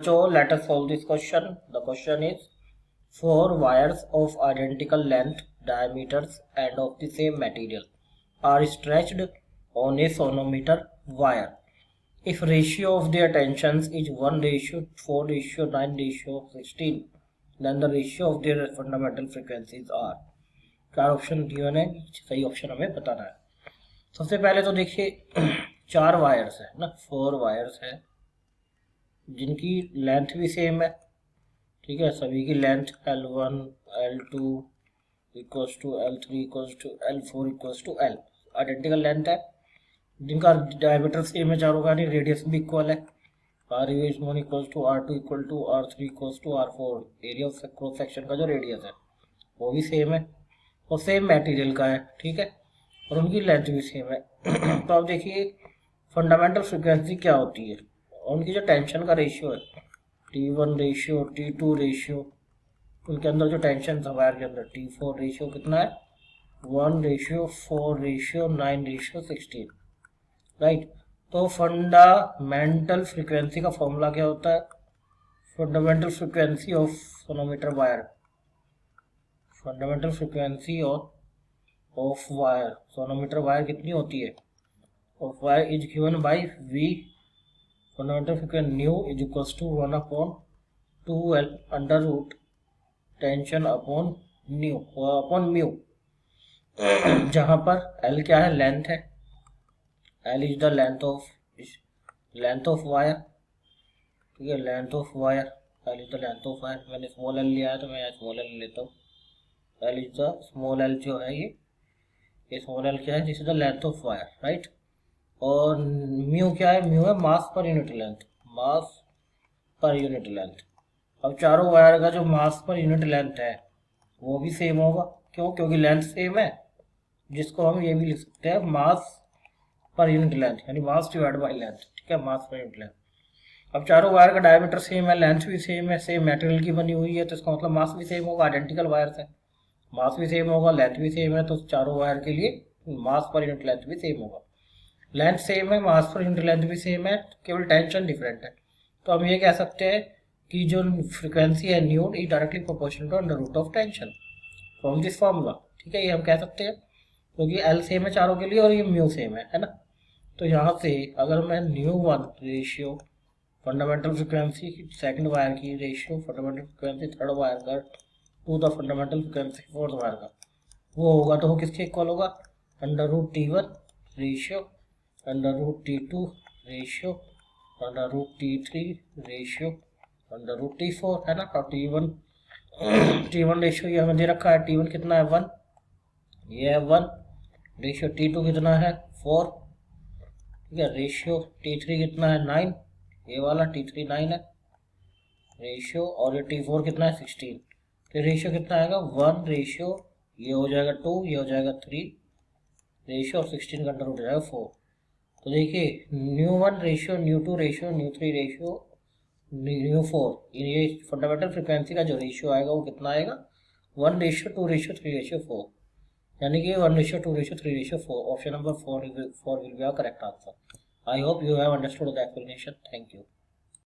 So let us solve this question. The question is, four wires of identical length, diameters and of the same material are stretched on a sonometer wire. If ratio of their tensions is 1:4:9:16, then the ratio of their fundamental frequencies are. चार option given है, सही option हमें बताना है। सबसे पहले तो देखिए चार वायर्स है ना, फोर वायर्स है जिनकी लेंथ भी सेम है, ठीक है। सभी की length L1 L2 equals to L3 equals to L4 equals to L, identical length है। जिनका डायमीटर सेम है चारों का, नहीं रेडियस भी इक्वल है। R is 1 equals to R2 equal to R3 equals to R4, area of cross section का जो रेडियस है वो भी सेम है और सेम मटेरियल का है, ठीक है, और उनकी लेंथ भी सेम है। तो अब देखिए फंडामेंटल फ्रिक्वेंसी क्या होती है और उनकी जो टेंशन का रेशियो है, T1 रेशियो, T2 रेशियो, उनके अंदर जो टेंशन था वायर के अंदर, T4 रेशियो कितना है 1:4:9:16, राइट। तो फंडामेंटल फ्रिक्वेंसी का फॉर्मूला क्या होता है, fundamental frequency of sonometer wire, fundamental frequency of wire, sonometer wire कितनी होती है, of wire is given by V, fundamental frequency nu is equals to 1/2L under root tension upon nu upon mu, जहां पर L क्या है, length है, L is the length of wire, ठीक है, length of wire, L is the length of wire. मैंने small L लिया है तो मैं स्मॉल L लेता हूँ, L is the small L जो है ये स्मॉल L क्या है, this is the length of wire, right. और म्यू क्या है, म्यू है मास पर यूनिट लेंथ, मास पर यूनिट लेंथ। अब चारों वायर का जो मास पर यूनिट लेंथ है वो भी सेम होगा, क्यों, क्योंकि लेंथ सेम है, जिसको हम ये भी लिख सकते हैं मास पर यूनिट लेंथ, यानी मास डिवाइड बाय लेंथ, ठीक है, मास पर यूनिट लेंथ। अब चारों वायर का डायमीटर सेम है, लेंथ भी सेम है, सेम मटेरियल की बनी हुई है, तो इसका मतलब मास भी सेम होगा, आइडेंटिकल वायर्स है, मास भी सेम होगा, लेंथ भी सेम है, तो चारों वायर के लिए मास पर यूनिट लेंथ भी सेम होगा। लेंथ सेम है, मास पर यूनिट लेंथ भी सेम है, केवल टेंशन डिफरेंट है। तो हम ये कह सकते हैं कि जो फ्रिक्वेंसी है nu is directly proportional to under root of tension from this formula, ठीक है, ये हम कह सकते हैं, क्योंकि L सेम है चारों के लिए और ये म्यू सेम है ना। तो यहाँ से अगर मैं न्यू1 ratio fundamental frequency second wire की ratio fundamental frequency third wire का to the fundamental frequency fourth wire का, वो होगा तो वो किसके इक्वल होगा, under root T1 ratio under root T2 ratio under root T3 ratio under root T4, है ना। और T1 रेशियो ये हमें दे रखा है, T1 कितना है 1, ये है 1, रेशियो T2 कितना है 4, ठीक है, रेशियो T3 कितना है 9, ये वाला T3 9 है रेशियो, और ये T4 कितना है 16, तो रेशियो कितना आएगा 1 रेशियो, ये हो जाएगा 2, ये हो जाएगा 3 रेशियो, और 16 का अंडर रूट हो जाएगा 4। तो देखिए न्यू1 रेशियो, न्यू2 रेशियो, न्यू3 रेशियो, न्यू4, ये फंडामेंटल फ्रिक्वेंसी का जो रेशियो आएगा वो कितना आएगा 1:2:3:4, यानी कि 1:2:3:4, option number 4 will be our correct answer. I hope you have understood the explanation. Thank you.